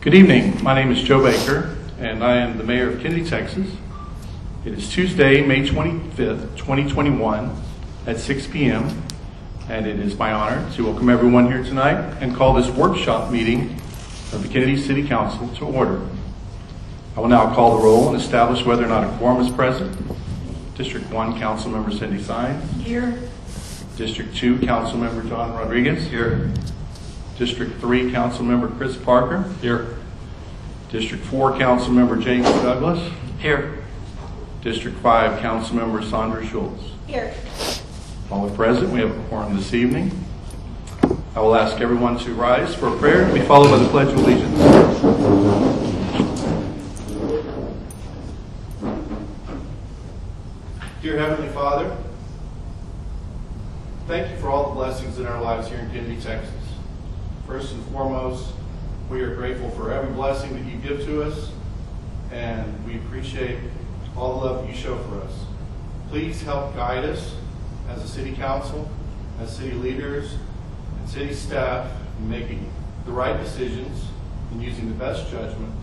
Good evening. My name is Joe Baker, and I am the mayor of Kenedy, Texas. It is Tuesday, May 25th, 2021 at 6 p.m., and it is my honor to welcome everyone here tonight and call this workshop meeting of the Kenedy City Council to order. I will now call the roll and establish whether or not a quorum is present. District 1, Councilmember Cindy Sines. Here. District 2, Councilmember John Rodriguez. Here. District 3, Councilmember Chris Parker. Here. District 4, Councilmember James Douglas. Here. District 5, Councilmember Sandra Schultz. Here. All are present. We have a quorum this evening. I will ask everyone to rise for a prayer to be followed by the Pledge of Allegiance. Dear Heavenly Father, thank you for all the blessings in our lives here in Kenedy, Texas. First and foremost, we are grateful for every blessing that you give to us, and we appreciate all the love you show for us. Please help guide us as a city council, as city leaders, and city staff in making the right decisions and using the best judgment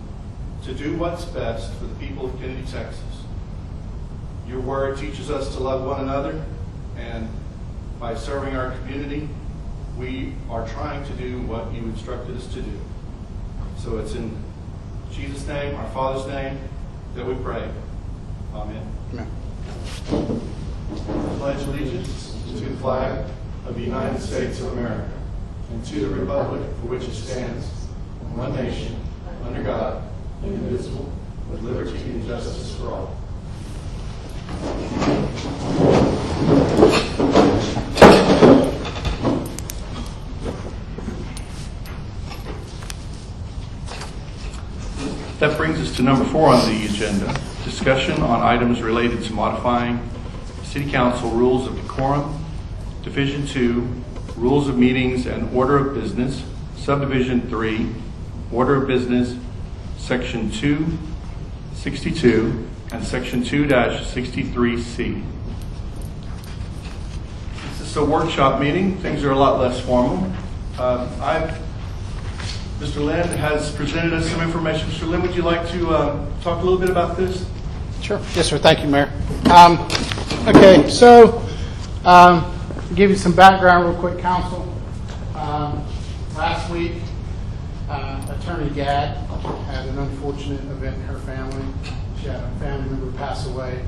to do what's best for the people of Kenedy, Texas. Your word teaches us to love one another, and by serving our community, we are trying to do what you instructed us to do. So it's in Jesus' name, our Father's name, that we pray. Amen. Amen. I pledge allegiance to the flag of the United States of America and to the republic for which it stands, one nation, under God, indivisible, with liberty and justice for all. That brings us to number 4 on the agenda, discussion on items related to modifying City Council Rules of Decorum, Division 2, Rules of Meetings and Order of Business, Subdivision 3, Order of Business, Section 262, and Section 2-63C. This is a workshop meeting. Things are a lot less formal. Mr. Lynn has presented us some information. Mr. Lynn, would you like to talk a little bit about this? Sure. Yes, sir. Thank you, Mayor. Okay, so give you some background real quick, Council. Last week, Attorney Gadd had an unfortunate event in her family. She had a family member pass away,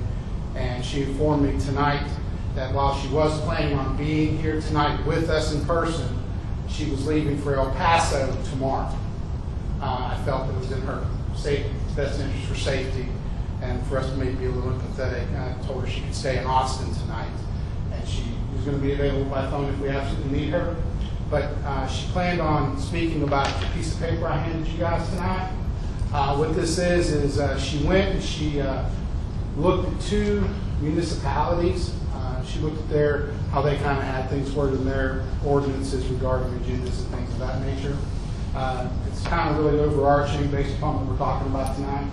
and she informed me tonight that while she was planning on being here tonight with us in person, she was leaving for El Paso tomorrow. I felt it was in her best interest for safety and for us to maybe be a little empathetic. I told her she could stay in Austin tonight, and she was going to be available by phone if we absolutely need her. But she planned on speaking about the piece of paper I handed you guys tonight. What this is she went and she looked at 2 municipalities. She looked at how they kind of had things worded in their ordinances regarding agendas and things of that nature. It's kind of really overarching based upon what we're talking about tonight.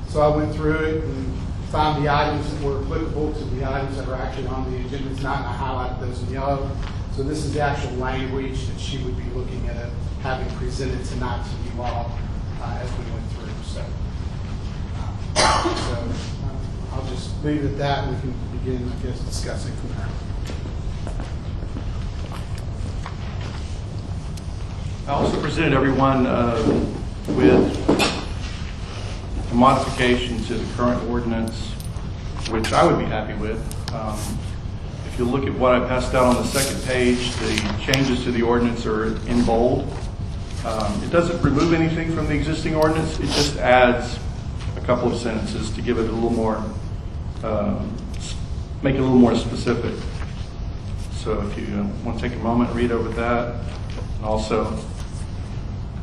So I went through it and found the items that were applicable to the items that are actually on the agenda tonight, and I highlighted those in yellow. So this is the actual language that she would be looking at having presented tonight to you all as we went through. So I'll just leave it at that, and we can begin, I guess, discussing from there. I also presented everyone with a modification to the current ordinance, which I would be happy with. If you look at what I passed out on the second page, the changes to the ordinance are in bold. It doesn't remove anything from the existing ordinance. It just adds a couple of sentences to give it a little more, make it a little more specific. So if you want to take a moment and read over that, and also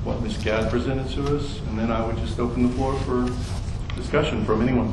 what Ms. Gadd presented to us, and then I would just open the floor for discussion from anyone.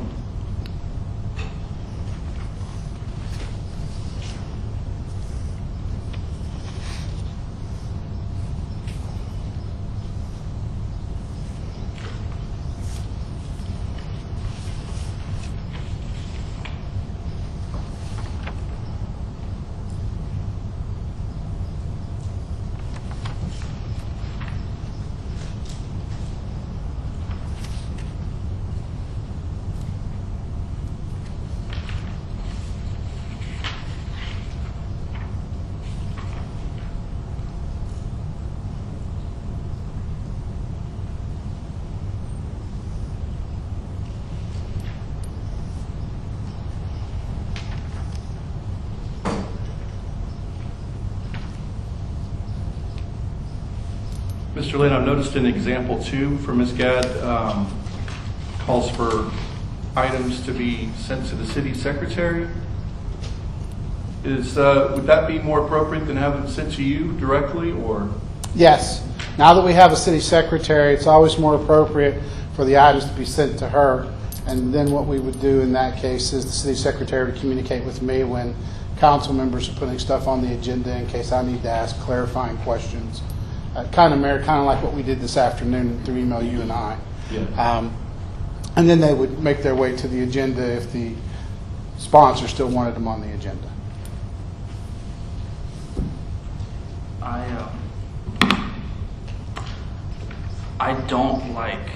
Mr. Lynn, I've noticed in example 2 for Ms. Gadd, calls for items to be sent to the city secretary. Would that be more appropriate than having it sent to you directly, or? Yes. Now that we have a city secretary, it's always more appropriate for the items to be sent to her. And then what we would do in that case is the city secretary would communicate with me when council members are putting stuff on the agenda in case I need to ask clarifying questions. Kind of like what we did this afternoon through email, you and I. Yeah. And then they would make their way to the agenda if the sponsor still wanted them on the agenda. I don't like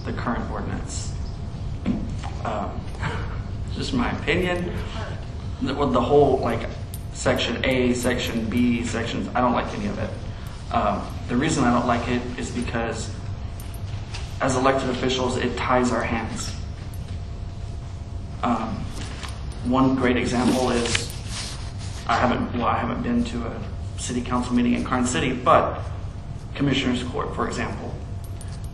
the current ordinance. Just my opinion. The whole section A, section B, sections, I don't like any of it. The reason I don't like it is because as elected officials, it ties our hands. One great example is I haven't been to a city council meeting in Kenedy City, but Commissioner's Court, for example.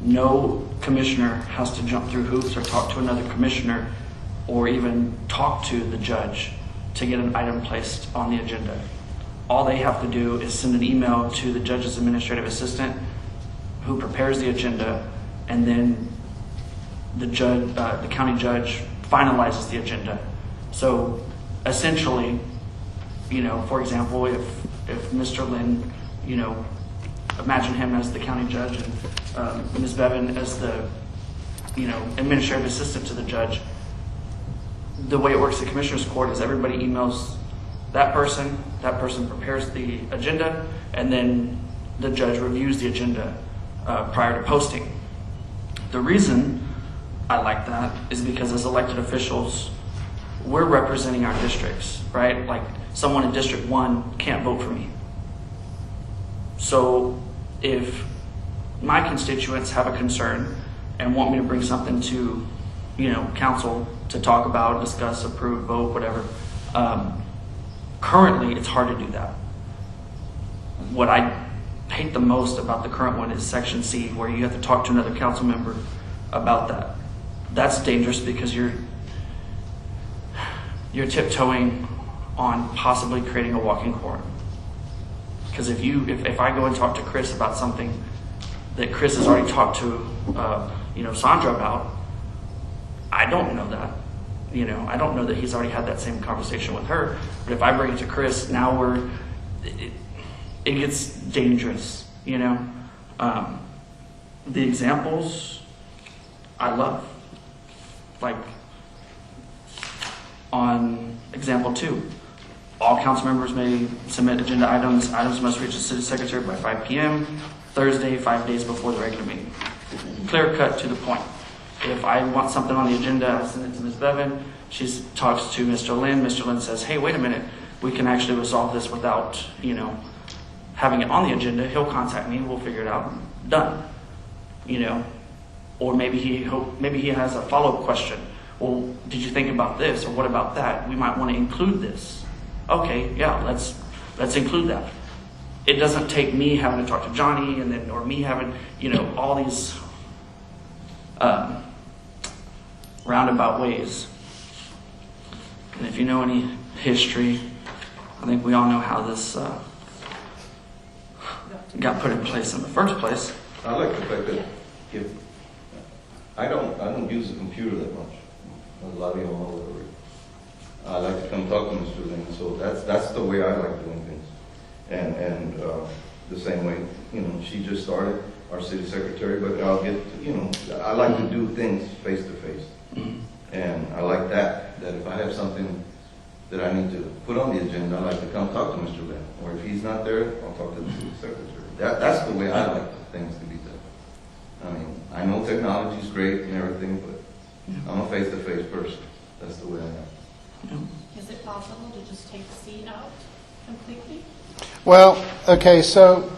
No commissioner has to jump through hoops or talk to another commissioner or even talk to the judge to get an item placed on the agenda. All they have to do is send an email to the judge's administrative assistant who prepares the agenda, and then the county judge finalizes the agenda. So essentially, for example, if Mr. Lynn, imagine him as the county judge and Ms. Bevan as the, administrative assistant to the judge. The way it works at Commissioner's Court is everybody emails that person prepares the agenda, and then the judge reviews the agenda prior to posting. The reason I like that is because as elected officials, we're representing our districts, right? Like someone in District 1 can't vote for me. So if my constituents have a concern and want me to bring something to, council to talk about, discuss, approve, vote, whatever, currently it's hard to do that. What I hate the most about the current one is Section C, where you have to talk to another council member about that. That's dangerous because you're tiptoeing on possibly creating a walking quorum. Because if I go and talk to Chris about something that Chris has already talked to Sandra about, I don't know that. I don't know that he's already had that same conversation with her. But if I bring it to Chris, now it gets dangerous. The examples I love. Like on example 2, all council members may submit agenda items. Items must reach the city secretary by 5 p.m. Thursday, 5 days before the regular meeting. Clear cut to the point. If I want something on the agenda, I send it to Ms. Bevan. She talks to Mr. Lynn. Mr. Lynn says, hey, wait a minute. We can actually resolve this without, having it on the agenda. He'll contact me. We'll figure it out. Done. Or maybe he has a follow-up question. Well, did you think about this? Or what about that? We might want to include this. Okay, yeah, let's include that. It doesn't take me having to talk to Johnny or me having, all these roundabout ways. And if you know any history, I think we all know how this got put in place in the first place. I like the fact that if I don't use the computer that much. A lot of you know that. I like to come talk to Mr. Lynn, so that's the way I like doing things. And the same way, she just started, our city secretary, but I'll get, I like to do things face to face. And I like that if I have something that I need to put on the agenda, I like to come talk to Mr. Lynn. Or if he's not there, I'll talk to the city secretary. That's the way I like things to be done. I mean, I know technology is great and everything, but I'm a face-to-face person. That's the way I am. Is it possible to just take C out completely? Well, okay, so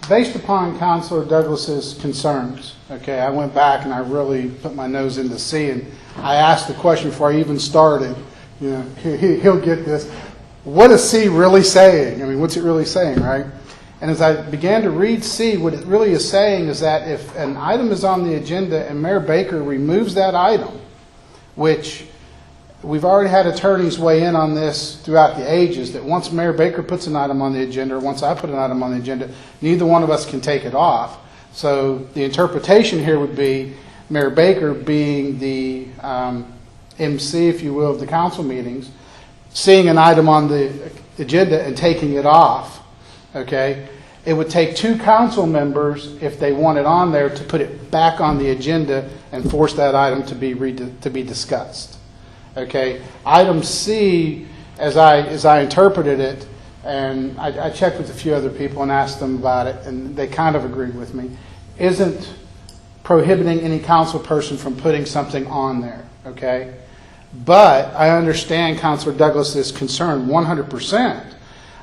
based upon Councilor Douglas's concerns, okay, I went back and I really put my nose into C, and I asked the question before I even started. He'll get this. What is C really saying? I mean, what's it really saying, right? And as I began to read C, what it really is saying is that if an item is on the agenda and Mayor Baker removes that item, which we've already had attorneys weigh in on this throughout the ages, that once Mayor Baker puts an item on the agenda, or once I put an item on the agenda, neither one of us can take it off. So the interpretation here would be Mayor Baker being the MC, if you will, of the council meetings, seeing an item on the agenda and taking it off. Okay? It would take 2 council members, if they want it on there, to put it back on the agenda and force that item to be discussed. Okay? Item C, as I interpreted it, and I checked with a few other people and asked them about it, and they kind of agreed with me, isn't prohibiting any council person from putting something on there. Okay? But I understand Councilor Douglas's concern 100%.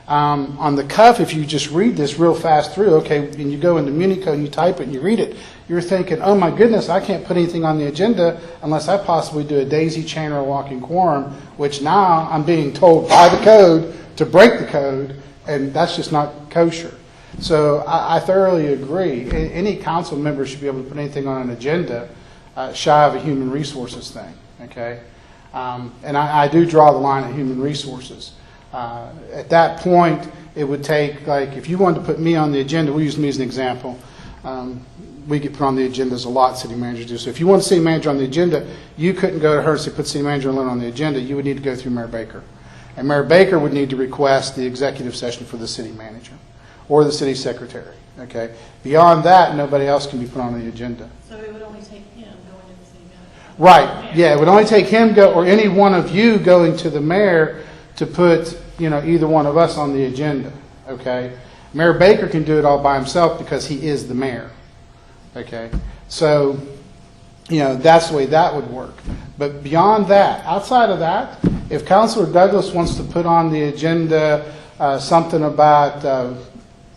On the cuff, if you just read this real fast through, okay, and you go into Municode and you type it and you read it, you're thinking, oh my goodness, I can't put anything on the agenda unless I possibly do a daisy chain or a walking quorum, which now I'm being told by the code to break the code, and that's just not kosher. So I thoroughly agree. Any council member should be able to put anything on an agenda shy of a human resources thing, okay? And I do draw the line at human resources. At that point, it would take, like, if you wanted to put me on the agenda, we'll use me as an example. We get put on the agendas a lot, city managers do. So if you want city manager on the agenda, you couldn't go to her and say, put city manager alone on the agenda. You would need to go through Mayor Baker. And Mayor Baker would need to request the executive session for the city manager or the city secretary. Okay. Beyond that, nobody else can be put on the agenda. So it would only take him going to the city manager? Right. Yeah, it would only take him or any one of you going to the mayor to put, either one of us on the agenda, okay? Mayor Baker can do it all by himself because he is the mayor, okay? So, that's the way that would work. But beyond that, outside of that, if Councilor Douglas wants to put on the agenda something about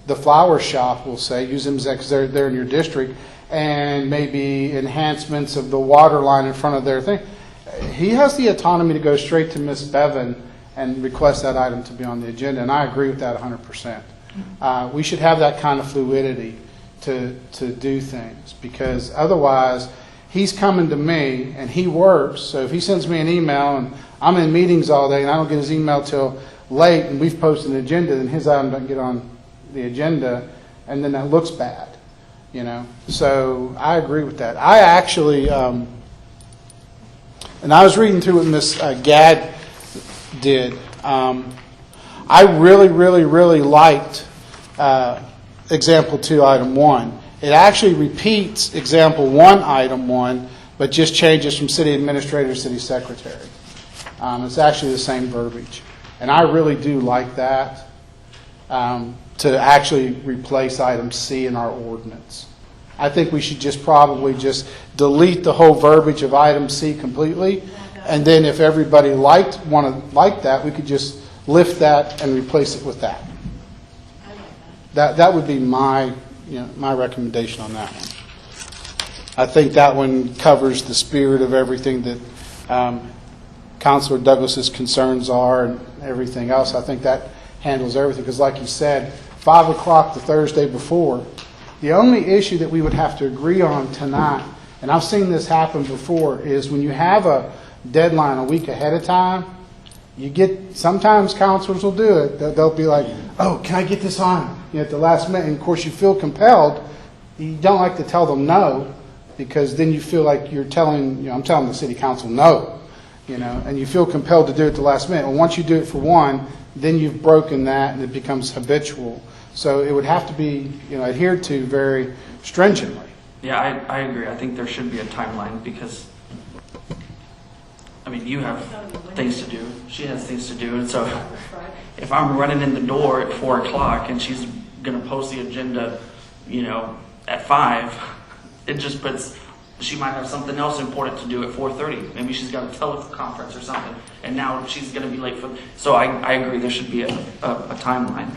the flower shop, we'll say, use them because they're in your district, and maybe enhancements of the water line in front of their thing, he has the autonomy to go straight to Ms. Bevan and request that item to be on the agenda, and I agree with that 100%. We should have that kind of fluidity to do things, because otherwise he's coming to me and he works, so if he sends me an email and I'm in meetings all day and I don't get his email till late and we've posted an agenda, then his item doesn't get on the agenda, and then that looks bad, So I agree with that. I actually, and I was reading through what Ms. Gadd did. I really, really, really liked example 2, item 1. It actually repeats example 1, item 1, but just changes from city administrator to city secretary. It's actually the same verbiage. And I really do like that, to actually replace item C in our ordinance. I think we should probably just delete the whole verbiage of item C completely. And then if everybody like that, we could just lift that and replace it with that. I like that. That would be my recommendation on that one. I think that one covers the spirit of everything that Councilor Douglas's concerns are and everything else. I think that handles everything, because like you said, 5 o'clock the Thursday before, the only issue that we would have to agree on tonight, and I've seen this happen before, is when you have a deadline a week ahead of time, sometimes councilors will do it. They'll be like, oh, can I get this on at the last minute? And of course you feel compelled. You don't like to tell them no, because then you feel like you're telling, I'm telling the city council no, and you feel compelled to do it at the last minute. And once you do it for one, then you've broken that and it becomes habitual. So it would have to be, adhered to very stringently. Yeah, I agree. I think there should be a timeline, because you have things to do. She has things to do. And so if I'm running in the door at 4 o'clock and she's going to post the agenda, at 5, it just puts, she might have something else important to do at 4:30. Maybe she's got a teleconference or something, and now she's going to be late for. So I agree there should be a timeline,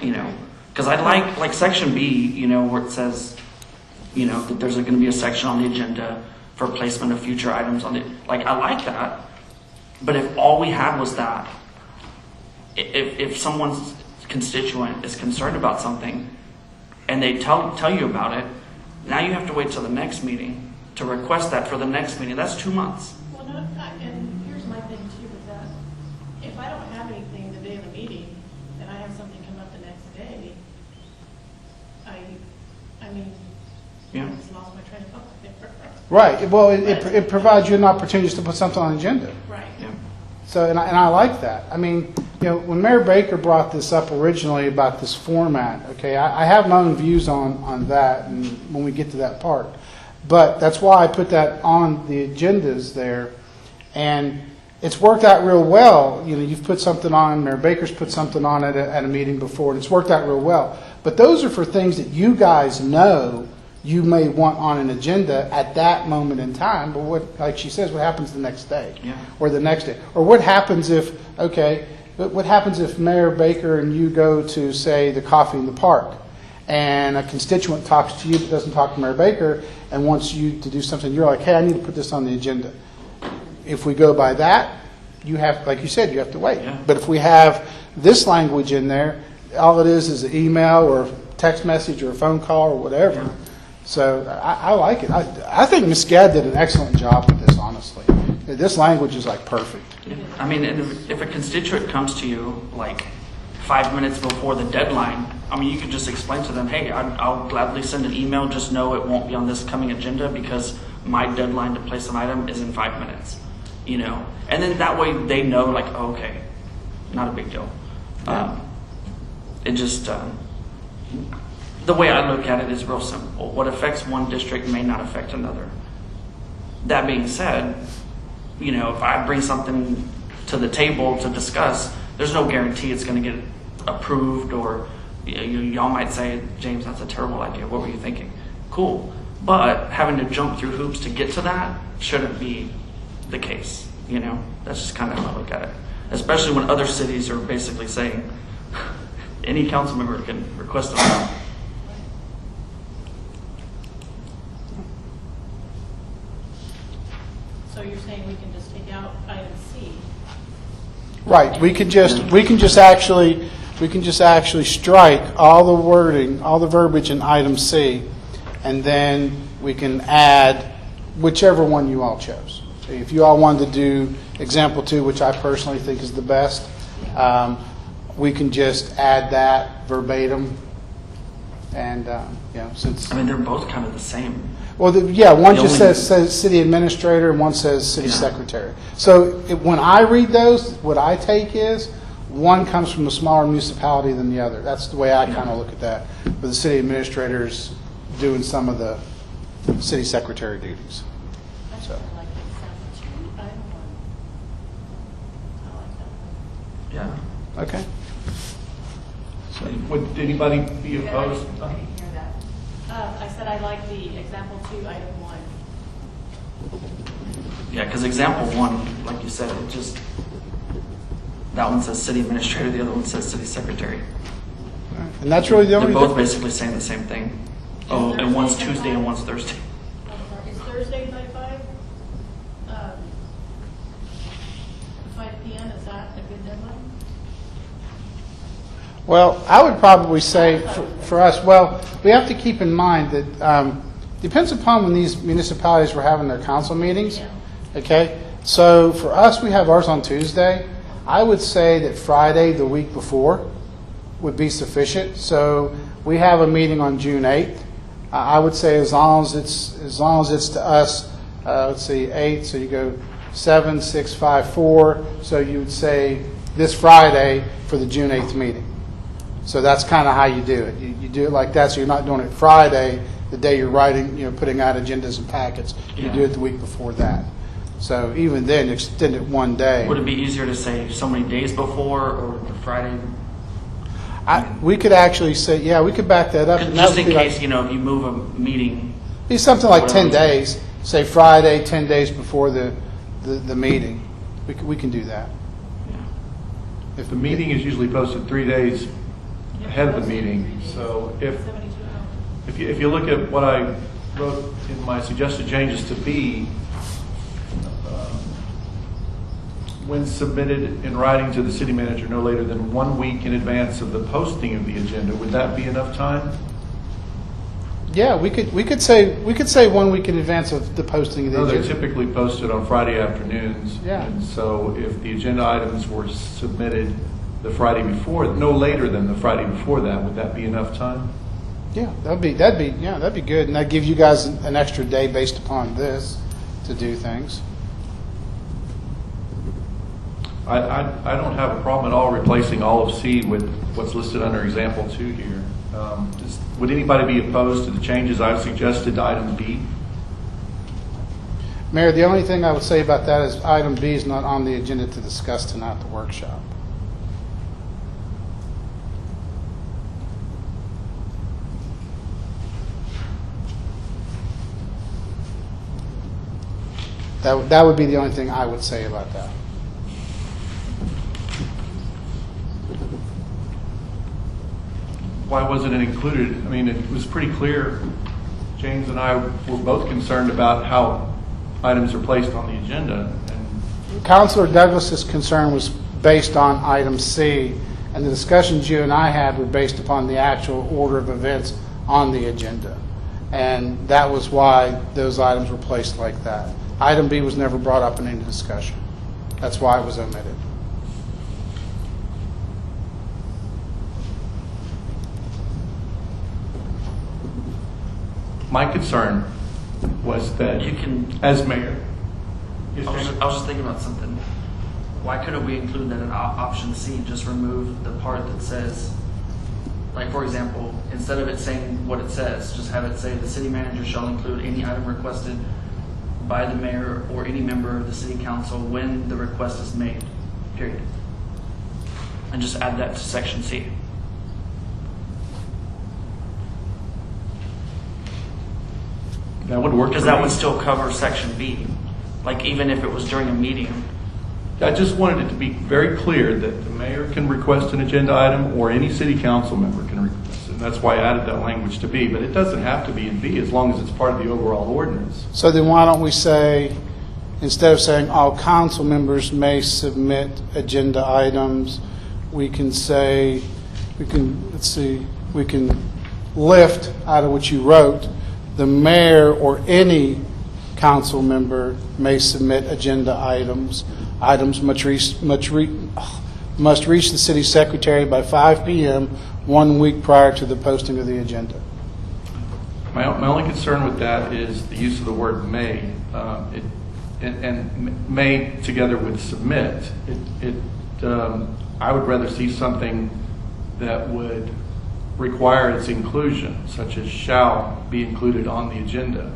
because I like section B, where it says, that there's going to be a section on the agenda for placement of future items on it. I like that, but if all we had was that, if someone's constituent is concerned about something and they tell you about it, now you have to wait till the next meeting to request that for the next meeting. That's 2 months. Well, no, and here's my thing too with that. If I don't have anything the day of the meeting, and I have something come up the next day, I mean, Yeah. I just lost my train of thought there. Right, well, it provides you an opportunity to put something on the agenda. Right. Yeah. So, and I like that. I mean, when Mayor Baker brought this up originally about this format, okay, I have my own views on that and when we get to that part. But that's why I put that on the agendas there. And it's worked out real well. You've put something on, Mayor Baker's put something on at a meeting before, and it's worked out real well. But those are for things that you guys know you may want on an agenda at that moment in time, but like she says, what happens the next day? Yeah. Or the next day? Or what happens if Mayor Baker and you go to, say, the Coffee in the Park, and a constituent talks to you but doesn't talk to Mayor Baker and wants you to do something, you're like, hey, I need to put this on the agenda. If we go by that, you have, like you said, you have to wait. Yeah. But if we have this language in there, all it is an email or a text message or a phone call or whatever. Yeah. So I like it. I think Ms. Gadd did an excellent job with this, honestly. This language is like perfect. I mean, and if a constituent comes to you like 5 minutes before the deadline, I mean, you could just explain to them, hey, I'll gladly send an email. Just know it won't be on this coming agenda because my deadline to place an item is in 5 minutes. And then that way they know, like, oh, okay, not a big deal. It just, the way I look at it is real simple. What affects one district may not affect another. That being said, if I bring something to the table to discuss, there's no guarantee it's going to get approved, or y'all might say, James, that's a terrible idea. What were you thinking? Cool. But having to jump through hoops to get to that shouldn't be the case. That's just kind of how I look at it. Especially when other cities are basically saying any council member can request a So you're saying we can just take out item C? Right. We can just actually strike all the wording, all the verbiage in item C, and then we can add whichever one you all chose. If you all wanted to do example 2, which I personally think is the best, we can just add that verbatim. And since they're both kind of the same. one just says city administrator and one says city secretary. So when I read those, what I take is one comes from a smaller municipality than the other. That's the way I kind of look at that. But the city administrator is doing some of the city secretary duties. So. I like example 2, item 1. I like that. Yeah. Okay. Would anybody be opposed? I didn't hear that. I said I like the example 2, item 1. Yeah, because example 1, like you said, it just, that one says city administrator, the other one says city secretary. And that's really the They're only both difference. basically saying the same thing. Oh, and one's Tuesday and one's Thursday. Is Thursday by 5 p.m., is that a good deadline? Well, I would probably say for us, we have to keep in mind that depends upon when these municipalities were having their council meetings. Yeah. Okay, so for us, we have ours on Tuesday. I would say that Friday, the week before, would be sufficient. So we have a meeting on June 8th. I would say as long as it's to us, let's see, 8. So you go 7, 6, 5, 4. So you would say this Friday for the June 8th meeting. So that's kind of how you do it. You do it like that, so you're not doing it Friday, the day you're writing, putting out agendas and packets. You Yeah. do it the week before that. So even then, extend it one day. Would it be easier to say so many days before or the Friday? We could actually say, we could back that up. and that Just would in be like- case, if you move a meeting. Be something like 10 Whatever. days. Say Friday, 10 days before the meeting. We can do that. Yeah. If the meeting is usually posted 3 days ahead of the meeting, so if 72 hours. if you look at what I wrote in my suggested changes to B, when submitted in writing to the city manager no later than 1 week in advance of the posting of the agenda. Would that be enough time? Yeah, we could say 1 week in advance of the posting of the No, they're agenda. typically posted on Friday afternoons. Yeah. And so if the agenda items were submitted the Friday before, no later than the Friday before that, would that be enough time? Yeah, that'd be good, and that gives you guys an extra day based upon this to do things. I don't have a problem at all replacing all of C with what's listed under example 2 here. Would anybody be opposed to the changes I've suggested to item B? Mayor, the only thing I would say about that is item B is not on the agenda to discuss tonight at the workshop. That would be the only thing I would say about that. Why wasn't it included? I mean, it was pretty clear. James and I were both concerned about how items are placed on the agenda. And Councilor Douglas's concern was based on item C, and the discussions you and I had were based upon the actual order of events on the agenda. And that was why those items were placed like that. Item B was never brought up in any discussion. That's why it was omitted. my concern was that You can, as mayor. Yes, I was James? just thinking about something. Why couldn't we include that in option C, just remove the part that says, like, for example, instead of it saying what it says, just have it say the city manager shall include any item requested by the mayor or any member of the city council when the request is made, period. And just add that to section C. That would work. Because for that me. would still cover section B. Like, even if it was during a meeting. I just wanted it to be very clear that the mayor can request an agenda item or any city council member can request it. And that's why I added that language to B. But it doesn't have to be in B as long as it's part of the overall ordinance. So then why don't we say, instead of saying all council members may submit agenda items, we can say, we can lift out of what you wrote, the mayor or any council member may submit agenda items. Items must reach the city secretary by 5 p.m. 1 week prior to the posting of the agenda. My only concern with that is the use of the word may, and may together with submit. I would rather see something that would require its inclusion, such as shall be included on the agenda.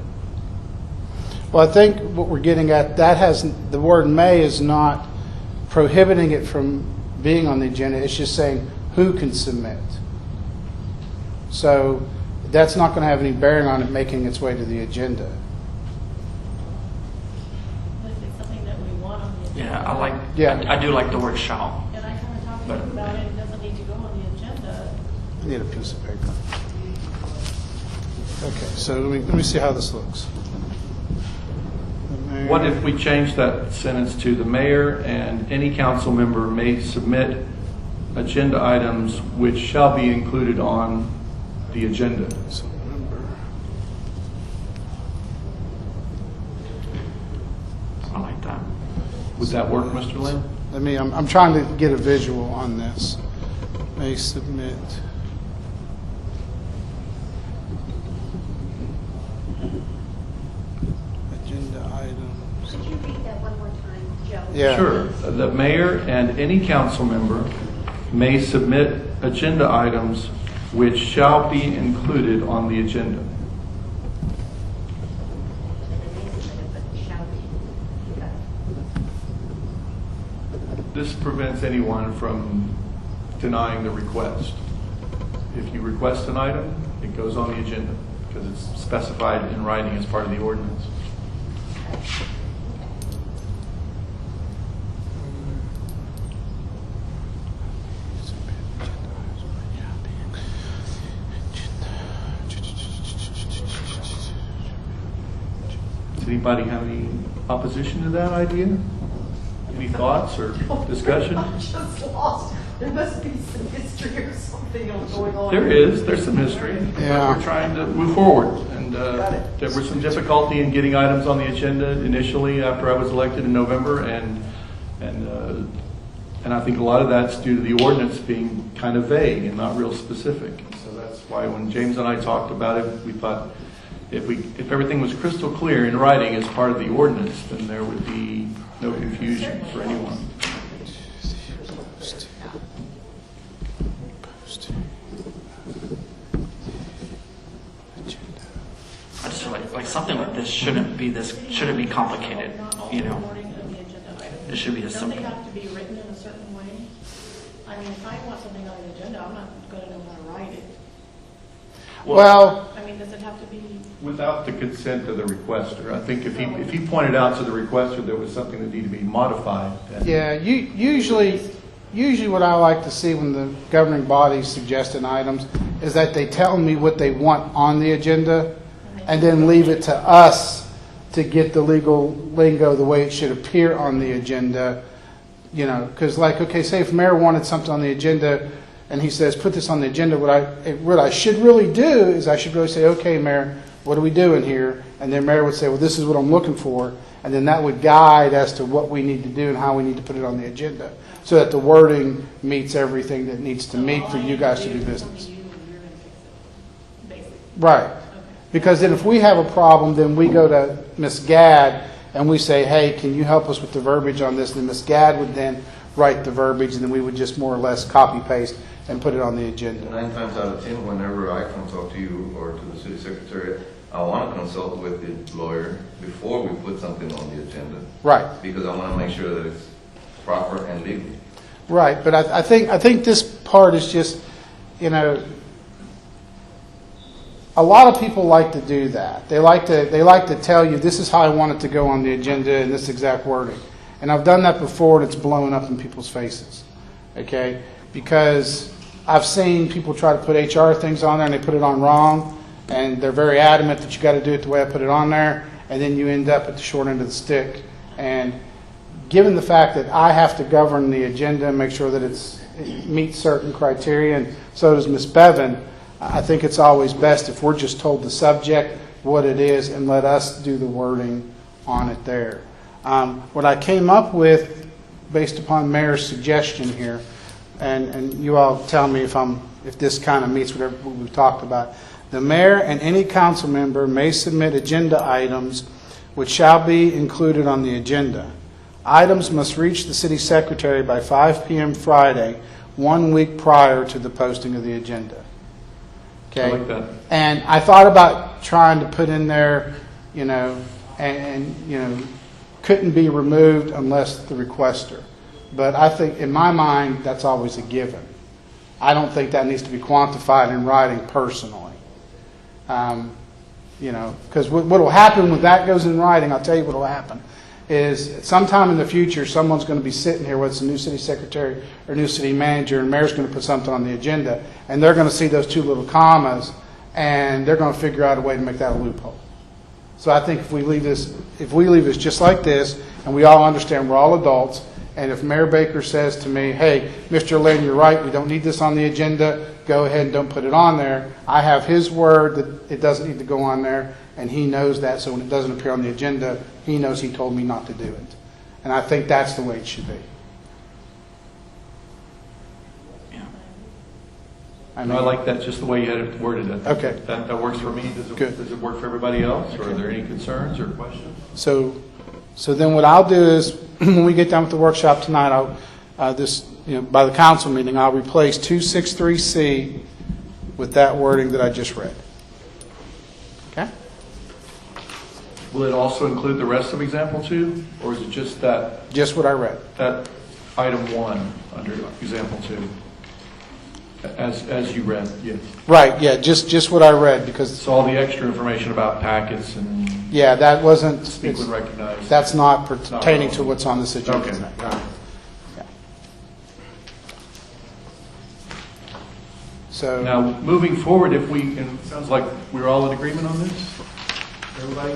Well, I think what we're getting at, that has, the word may is not prohibiting it from being on the agenda. It's just saying who can submit. So that's not going to have any bearing on it making its way to the agenda. But if it's something that we want on the agenda. Yeah, I do like the word shall. And I kind of talked to you about it, it doesn't need to go on the agenda. I need a piece of paper. Okay, so let me see how this looks. The mayor- What if we change that sentence to the mayor and any council member may submit agenda items which shall be included on the agenda? So member- I like that. Would that work, Mr. Lynn? I'm trying to get a visual on this. May submit. Agenda items. Could you read that one more time, Joe? Yeah. Sure. The mayor and any council member may submit agenda items which shall be included on the agenda. This prevents anyone from denying the request. If you request an item, it goes on the agenda because it's specified in writing as part of the ordinance. Does anybody have any opposition to that idea? Any thoughts or discussion? I'm just lost. There must be some history or something going on. There's some history. Yeah. We're trying to move forward, and Got it. there was some difficulty in getting items on the agenda initially after I was elected in November, and I think a lot of that's due to the ordinance being kind of vague and not real specific. So that's why when James and I talked about it, we thought if everything was crystal clear in writing as part of the ordinance, then there would be no confusion for anyone. I just feel like something like this shouldn't be complicated, you know. Wording of the agenda item. It should be as Don't they simple. have to be written in a certain way? I mean, if I want something on the agenda, I'm not gonna know how to write it. Well, I mean, does it have to be? Without the consent of the requester. I think if he pointed out to the requester there was something that needed to be modified, then yeah, usually what I like to see when the governing bodies suggest items is that they tell me what they want on the agenda and then leave it to us to get the legal lingo the way it should appear on the agenda. You know, because like, okay, say if mayor wanted something on the agenda and he says, put this on the agenda, what I should really do is I should really say, okay, mayor, what are we doing here? And then mayor would say, well, this is what I'm looking for. And then that would guide as to what we need to do and how we need to put it on the agenda so that the wording meets everything that needs to meet for you guys to do business. Right. Because then if we have a problem, then we go to Ms. Gadd and we say, hey, can you help us with the verbiage on this? And then Ms. Gadd would then write the verbiage, and then we would just more or less copy-paste and put it on the agenda. 9 times out of 10, whenever I come talk to you or to the city secretary, I want to consult with the lawyer before we put something on the agenda. Right. Because I want to make sure that it's proper and legal. Right, but I think this part is just, you know, a lot of people like to do that. They like to tell you this is how I want it to go on the agenda in this exact wording. And I've done that before, and it's blown up in people's faces. Okay, because I've seen people try to put HR things on there and they put it on wrong, and they're very adamant that you got to do it the way I put it on there, and then you end up at the short end of the stick. And given the fact that I have to govern the agenda and make sure that it meets certain criteria, and so does Ms. Bevan, I think it's always best if we're just told the subject, what it is, and let us do the wording on it there. What I came up with, based upon Mayor's suggestion here, and you all tell me if this kind of meets whatever we've talked about. The mayor and any council member may submit agenda items which shall be included on the agenda. Items must reach the city secretary by 5 p.m. Friday, 1 week prior to the posting of the agenda. Okay. I like that. And I thought about trying to put in there, you know, and you know, couldn't be removed unless the requester. But I think, in my mind, that's always a given. I don't think that needs to be quantified in writing personally. You know, because what will happen when that goes in writing, I'll tell you what will happen, is sometime in the future, someone's going to be sitting here, whether it's a new city secretary or new city manager, and mayor's going to put something on the agenda, and they're going to see those 2 little commas, and they're going to figure out a way to make that a loophole. So I think if we leave this just like this, and we all understand we're all adults, and if Mayor Baker says to me, hey, Mr. Lynn, you're right, we don't need this on the agenda, go ahead and don't put it on there, I have his word that it doesn't need to go on there, and he knows that, so when it doesn't appear on the agenda, he knows he told me not to do it. And I think that's the way it should be. Yeah. I like that, just the way you had it worded. Okay. That works for me. Good. Does it work for everybody else? Or are there any concerns or questions? So then what I'll do is, when we get done with the workshop tonight, by the council meeting, I'll replace 263C with that wording that I just read. Okay? Will it also include the rest of example 2? Or is it just that Just what I read. item 1 under example 2? As you read, yes. Right, yeah, just what I read, because, It's all the extra information about packets and yeah, that wasn't, speak when recognized. that's not pertaining to what's on this agenda. Okay. tonight. Got it. Yeah. So, Now, moving forward, and it sounds like we're all in agreement on this? Everybody?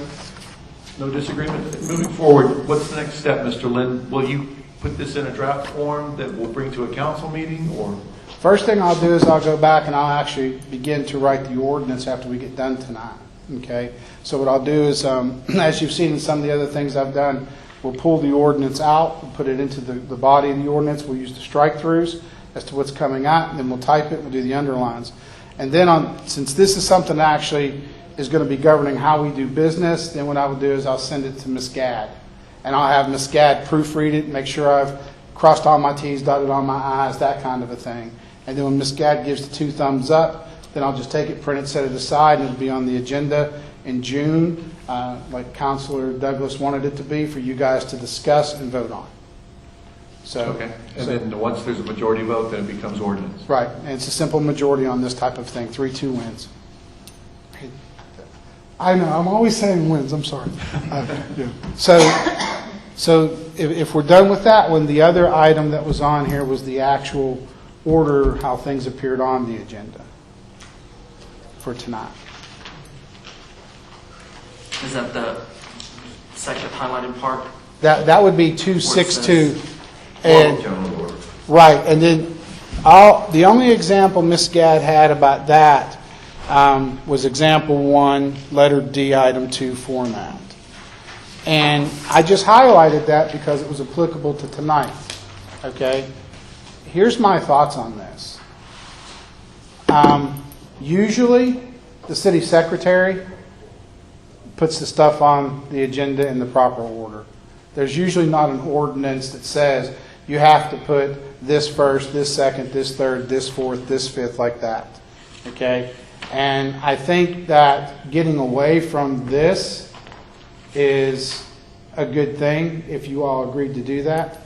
No disagreement? Moving forward, what's the next step, Mr. Lynn? Will you put this in a draft form that we'll bring to a council meeting, or? First thing I'll do is I'll go back and I'll actually begin to write the ordinance after we get done tonight, okay? So what I'll do is, as you've seen in some of the other things I've done, we'll pull the ordinance out, we'll put it into the body of the ordinance, we'll use the strike-throughs as to what's coming out, and then we'll type it, we'll do the underlines. And then since this is something that actually is going to be governing how we do business, then what I will do is I'll send it to Ms. Gadd. And I'll have Ms. Gadd proofread it, make sure I've crossed all my T's, dotted all my I's, that kind of a thing. And then when Ms. Gadd gives the 2 thumbs up, then I'll just take it, print it, set it aside, and it'll be on the agenda in June, like Councilor Douglas wanted it to be, for you guys to discuss and vote on. So, Okay. And then once there's a majority vote, then it becomes ordinance. right, and it's a simple majority on this type of thing, 3-2 wins. I know, I'm always saying wins, I'm sorry. Yeah. So if we're done with that one, the other item that was on here was the actual order, how things appeared on the agenda for tonight. Is that the second highlighted part? That would be 262. Formal And, general order. right, and then the only example Ms. Gadd had about that was example 1, letter D, item 2, format. And I just highlighted that because it was applicable to tonight, okay? Here's my thoughts on this. Usually, the city secretary puts the stuff on the agenda in the proper order. There's usually not an ordinance that says you have to put this first, this second, this third, this fourth, this fifth, like that, okay? And I think that getting away from this is a good thing if you all agreed to do that.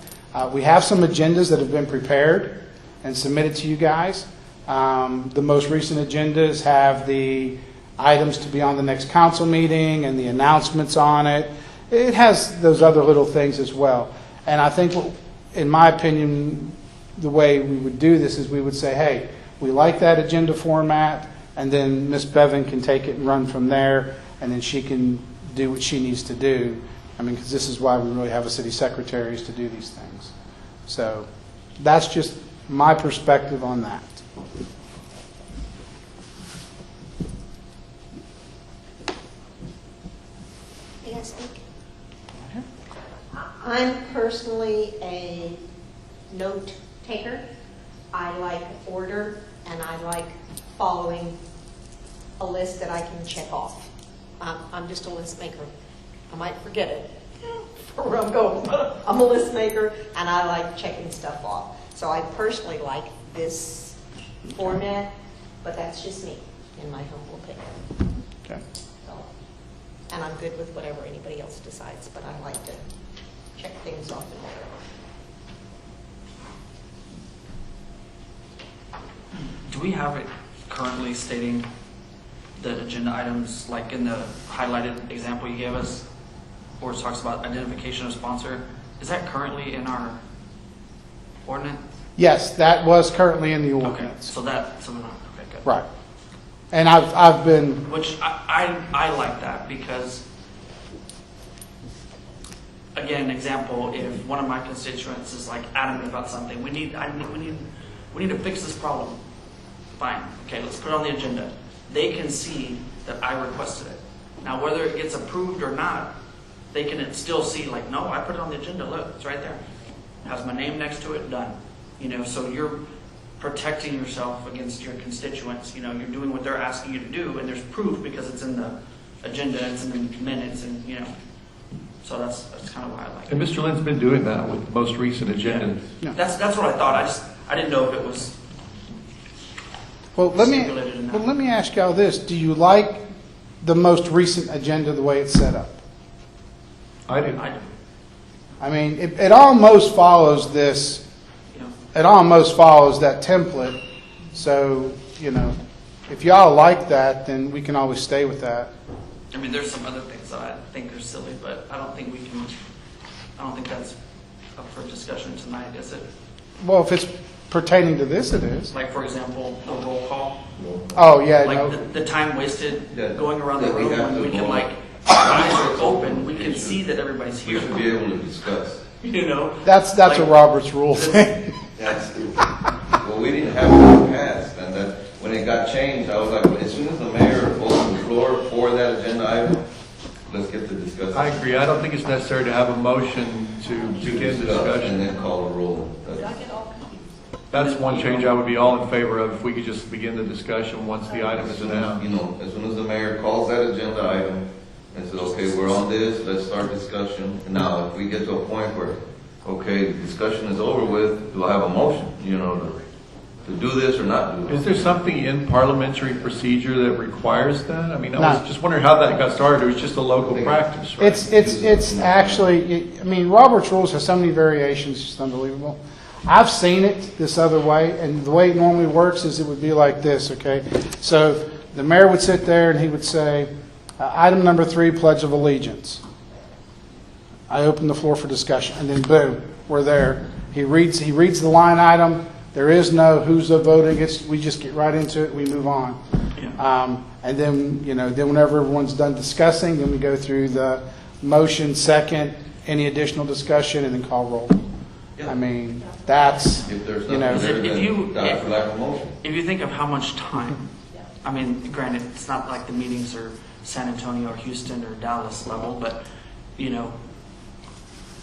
We have some agendas that have been prepared and submitted to you guys. The most recent agendas have the items to be on the next council meeting and the announcements on it. It has those other little things as well. And I think, in my opinion, the way we would do this is we would say, hey, we like that agenda format, and then Ms. Bevan can take it and run from there, and then she can do what she needs to do. I mean, because this is why we really have a city secretary, is to do these things. So that's just my perspective on that. May I speak? I'm personally a note taker. I like order, and I like following a list that I can check off. I'm just a list maker. I might forget it for where I'm going, but I'm a list maker, and I like checking stuff off. So I personally like this format, but that's just me, in my humble opinion. Okay. So, and I'm good with whatever anybody else decides, but I like to check things off in order. Do we have it currently stating the agenda items, like in the highlighted example you gave us, where it talks about identification of sponsor? Is that currently in our ordinance? Yes, that was currently in the Okay, ordinance. so that, so we're not, okay, good. Right. And I've been, Which I like that, because, again, example, if one of my constituents is like adamant about something, we need to fix this problem. Fine, okay, let's put it on the agenda. They can see that I requested it. Now, whether it gets approved or not, they can still see, like, no, I put it on the agenda, look, it's right there. It has my name next to it, done. You know, so you're protecting yourself against your constituents. You know, you're doing what they're asking you to do, and there's proof because it's in the agenda, it's in the minutes, and, you know. So that's kind of why I like it. And Mr. Lynn's been doing that with the most recent agendas. Yeah. That's what I thought. I didn't know if it was well, let stipulated in that. me ask y'all this. Do you like the most recent agenda the way it's set up? I do. I do. I mean, it almost follows this, You know, it almost follows that template. So, you know, if y'all like that, then we can always stay with that. I mean, there's some other things that I think are silly, but I don't think that's up for discussion tonight, is it? Well, if it's pertaining to this, it is. Like, for example, the roll call. Oh, yeah, Like no. the time wasted Yeah. going around the Yeah, we room have when to we can, go. like, eyes are open, we can see that everybody's We here. should be able to discuss. You know? That's Like, a Robert's rule thing. That's stupid. Well, we didn't have it passed, and that, when it got changed, I was like, as soon as the mayor opened the floor for that agenda item, let's get the discussion. I agree. I don't think it's necessary to have a motion to begin And discussion. then call a roll. Did I get all confused? That's one change I would be all in favor of, if we could just begin the discussion once the item As is soon as, announced. as soon as the mayor calls that agenda item and says, okay, we're on this, let's start discussion. And now, if we get to a point where, okay, the discussion is over with, do I have a motion, to do this or not do Is this? there something in parliamentary procedure that requires that? I mean, I No. was just wondering how that got started. It was just a local practice, right? It's actually, I mean, Robert's Rules has so many variations, it's just unbelievable. I've seen it this other way, and the way it normally works is it would be like this, okay? So the mayor would sit there and he would say, item number 3, Pledge of Allegiance. I open the floor for discussion, and then boom, we're there. He reads the line item. There is no who's voting. We just get right into it. We move on. Yeah. And then, then whenever everyone's done discussing, then we go through the motion, second, any additional discussion, and then call roll. Yeah. I mean, that's, If there's you know, nothing there, If you- then that's lack of motion. If you think of how much time, I mean, granted, it's not like the meetings are San Antonio or Houston or Dallas level, but,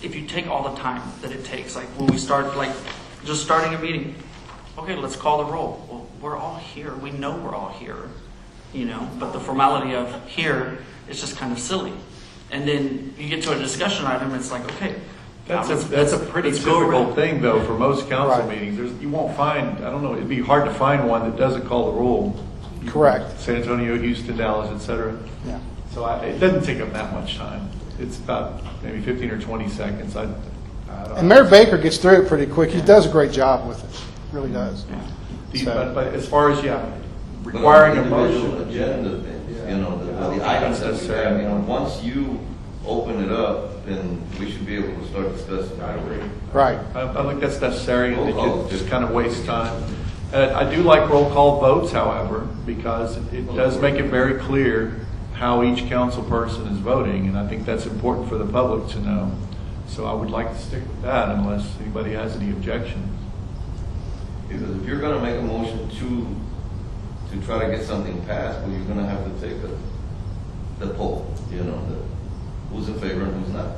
if you take all the time that it takes, like when we start, like just starting a meeting, okay, let's call the roll. Well, we're all here. We know we're all here, but the formality of here is just kind of silly. And then you get to a discussion item, it's like, okay. That's let's- a pretty let's go typical around. thing, though, for most council Right. meetings. You won't find, I don't know, it'd be hard to find one that doesn't call the roll. correct. San Antonio, Houston, Dallas, et cetera. Yeah. So it doesn't take up that much time. It's about maybe 15 or 20 seconds. I don't And know. Mayor Baker gets through it pretty quick. He does a great job with it. Really does. But as far as, requiring a Individual motion. agenda things, Yeah. the items that we Necessary. have, once you open it up, then we should be able to start discussing. I agree. Right. I think that's necessary, and Roll call. it just kind of wastes time. I do like roll call votes, however, because it does make it very clear how each council person is voting, and I think that's important for the public to know. So I would like to stick with that unless anybody has any objections. Because if you're gonna make a motion to try to get something passed, well, you're gonna have to take the poll, who's in favor and who's not.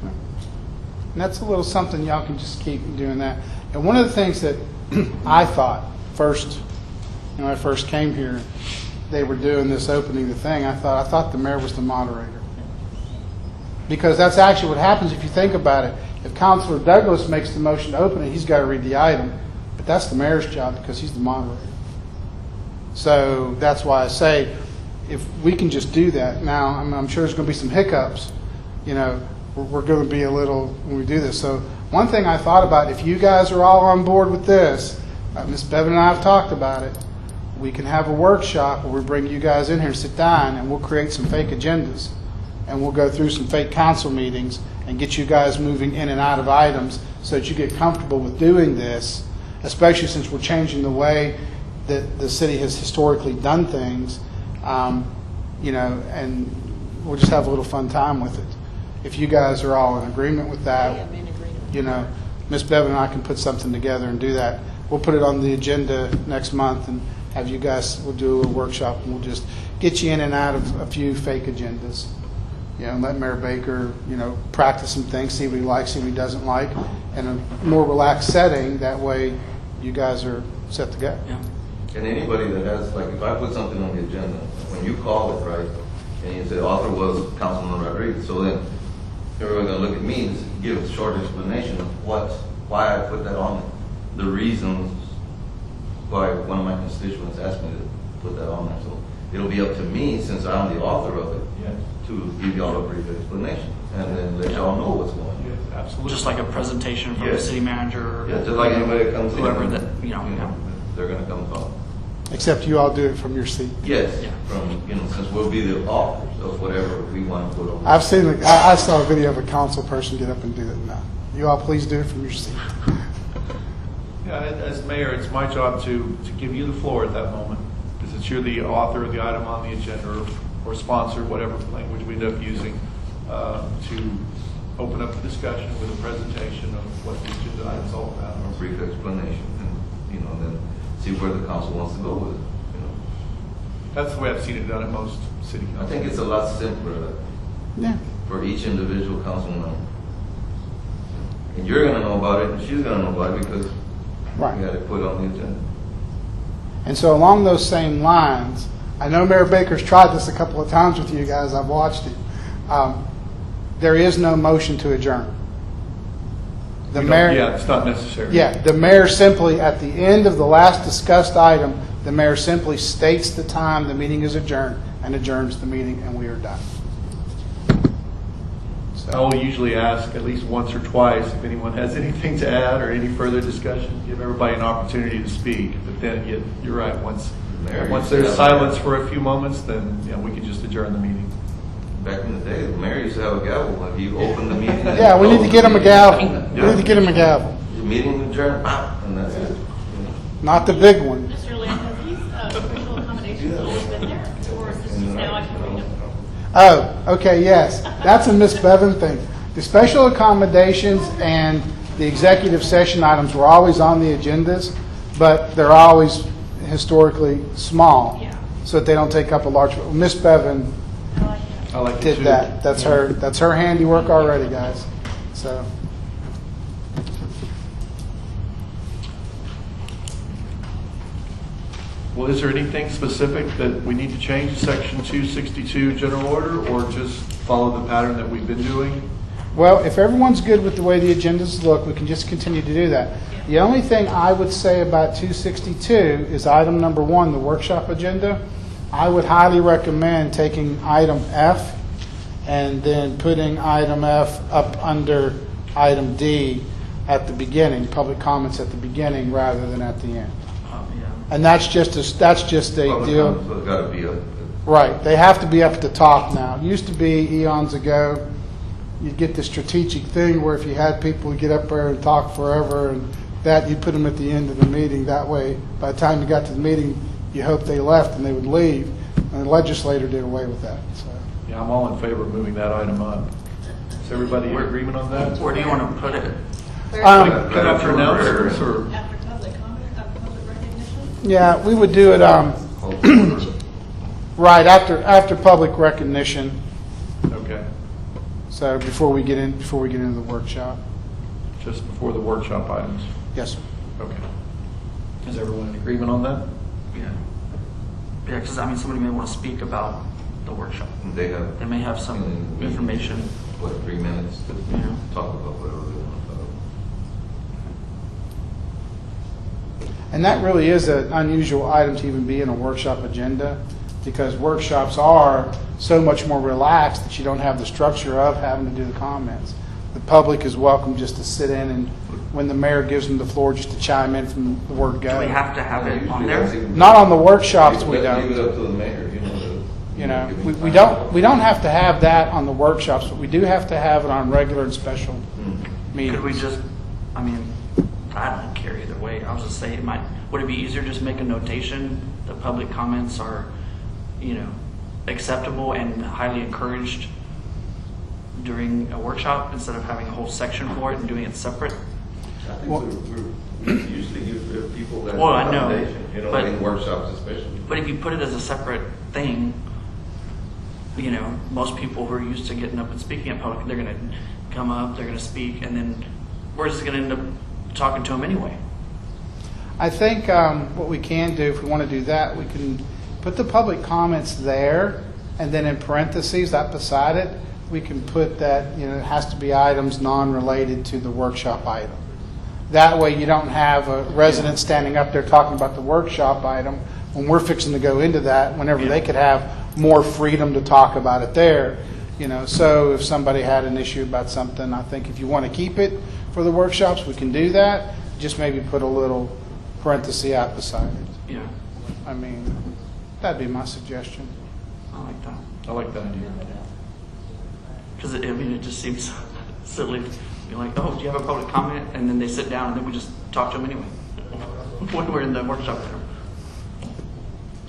And that's a little something y'all can just keep doing that. And one of the things that I thought first, when I first came here, they were doing this opening the thing. I thought the mayor was the moderator, because that's actually what happens if you think about it. If Councilor Douglas makes the motion to open it, he's got to read the item, but that's the mayor's job because he's the moderator. So that's why I say, if we can just do that now, I'm sure there's going to be some hiccups. We're going to be a little when we do this. So one thing I thought about, if you guys are all on board with this, Ms. Bevan and I have talked about it, we can have a workshop where we bring you guys in here and sit down, and we'll create some fake agendas, and we'll go through some fake council meetings and get you guys moving in and out of items so that you get comfortable with doing this, especially since we're changing the way that the city has historically done things, and we'll just have a little fun time with it. If you guys are all in agreement with that, Ms. Bevan and I can put something together and do that. We'll put it on the agenda next month and have you guys, we'll do a workshop and we'll just get you in and out of a few fake agendas. And let Mayor Baker, practice some things, see what he likes, see what he doesn't like, in a more relaxed setting. That way you guys are set to go. Yeah. And anybody that has, like, if I put something on the agenda, when you call it, right, and you say author was Councilman Rodriguez, so then everyone's gonna look at me and give a short explanation of why I put that on there. The reasons why one of my constituents asked me to put that on there. So it'll be up to me, since I'm the author of it, to give y'all a brief explanation and then let y'all know what's going on. Yes, absolutely. Just like a presentation from the Yes. city manager. Yeah, just like anybody that comes in. Whoever that, They're gonna come talk. Except you all do it from your seat. Yes, Yeah. since we'll be the authors of whatever we want to put on. I saw a video of a council person get up and do it now. You all please do it from your seat. Yeah, as mayor, it's my job to give you the floor at that moment, because it's you're the author of the item on the agenda or sponsor, whatever language we end up using, to open up the discussion with a presentation of what the agenda item's all about. A brief explanation, and, you know, then see where the council wants to go with it, you know. That's the way I've seen it done at most city I councils. think it's a lot simpler Yeah. for each individual council member. And you're gonna know about it, and she's gonna know about it, because Right. we had it put on the agenda. And so along those same lines, I know Mayor Baker's tried this a couple of times with you guys, I've watched it. There is no motion to adjourn. The We don't- mayor, Yeah, it's not necessary. yeah, the mayor simply, at the end of the last discussed item, the mayor simply states the time the meeting is adjourned and adjourns the meeting, and we are done. I will usually ask at least once or twice if anyone has anything to add or any further discussion, give everybody an opportunity to speak. But then, you're right, once Mayor, there's you said- silence for a few moments, then, we can just adjourn the meeting. Back in the day, the mayor used to have a gavel, like you open the meeting. and Yeah, we need to close get the him a meeting. gavel. We need to get him a gavel. The meeting adjourned, pop, and that's it. Not the big one. Mr. Lynn, has these special accommodations always been there, or is this just now I can read them? Oh, okay, yes. That's a Miss Bevan thing. The special accommodations and the executive session items were always on the agendas, but they're always historically small, Yeah. so that they don't take up a large. Miss Bevan I like that. I like it did too. that. That's her handiwork already, guys. So. Well, is there anything specific that we need to change Section 262 general order, or just follow the pattern that we've been doing? Well, if everyone's good with the way the agendas look, we can just continue to do that. The only thing I would say about 262 is item number 1, the workshop agenda. I would highly recommend taking item F and then putting item F up under item D at the beginning, public comments at the beginning rather than at the end. Yeah. And that's just a Public deal. comments have gotta be up. Right, they have to be up at the top now. It used to be eons ago, you'd get the strategic thing where if you had people get up there and talk forever, and that, you'd put them at the end of the meeting. That way, by the time you got to the meeting, you hoped they left and they would leave. And the legislator did away with that, so. Yeah, I'm all in favor of moving that item up. Is everybody in agreement on that? Where do you want to put it? Put after announcements, or? After public comment, after public recognition? Yeah, we would do it, right, after public recognition, Okay, so before we get into the workshop. just before the workshop items. Yes, sir. Okay. Is everyone in agreement on that? Yeah. Yeah, because somebody may want to speak about the workshop. They have. They may have some information. What, 3 minutes to Yeah. talk about whatever they want to talk about. And that really is an unusual item to even be in a workshop agenda, because workshops are so much more relaxed that you don't have the structure of having to do the comments. The public is welcome just to sit in, and when the mayor gives them the floor, just to chime in from the word go. Do we have to have it on Usually there? that's even- Not on the workshops, we Leave it don't. up to the mayor, you know. You know, give we, him we time. don't have to have that on the workshops, but we do have to have it on regular and special meetings. Could we just, I don't care either way. I was just saying, would it be easier just make a notation, the public comments are, acceptable and highly encouraged during a workshop instead of having a whole section for it and doing it separate? I think we usually give people that Well, I know, accommodation, but- in workshops especially. But if you put it as a separate thing, most people who are used to getting up and speaking in public, they're going to come up, they're going to speak, and then we're just going to end up talking to them anyway. I think what we can do, if we want to do that, we can put the public comments there, and then in parentheses, that beside it, we can put that, it has to be items non-related to the workshop item. That way you don't have a resident standing up there talking about the workshop item when we're fixing to go into that, whenever they could have more freedom to talk about it there. So if somebody had an issue about something, I think if you want to keep it for the workshops, we can do that. Just maybe put a little parenthesis out beside it. Yeah, That'd be my suggestion. I like that. I like that idea. Because it just seems silly. You're like, oh, do you have a public comment? And then they sit down and then we just talk to them anyway when we're in the workshop there.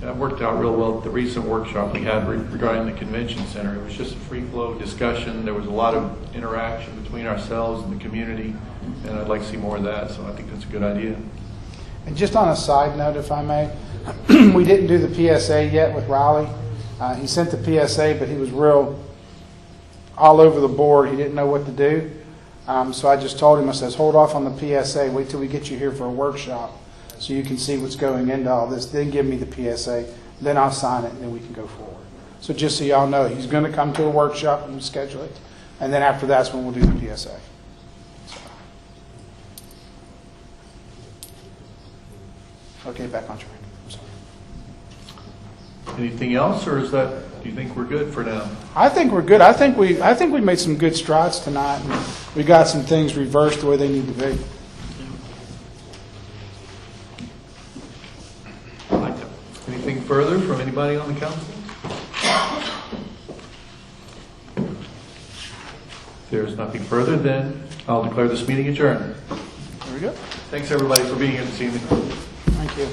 That worked out real well at the recent workshop we had regarding the convention center. It was just a free flow discussion. There was a lot of interaction between ourselves and the community, and I'd like to see more of that, so I think that's a good idea. And just on a side note, if I may, we didn't do the PSA yet with Riley. He sent the PSA, but he was real all over the board. He didn't know what to do. So I just told him, I says, hold off on the PSA. Wait till we get you here for a workshop so you can see what's going into all this. Then give me the PSA. Then I'll sign it, and then we can go forward. So just so y'all know, he's going to come to a workshop and we'll schedule it. And then after that's when we'll do the PSA. Okay, back on track. I'm sorry. Anything else, or is that, do you think we're good for now? I think we're good. I think we made some good strides tonight. And we got some things reversed the way they need to be. I like that. Anything further from anybody on the council? If there's nothing further, then I'll declare this meeting adjourned. There we go. Thanks, everybody, for being here this evening. Thank you.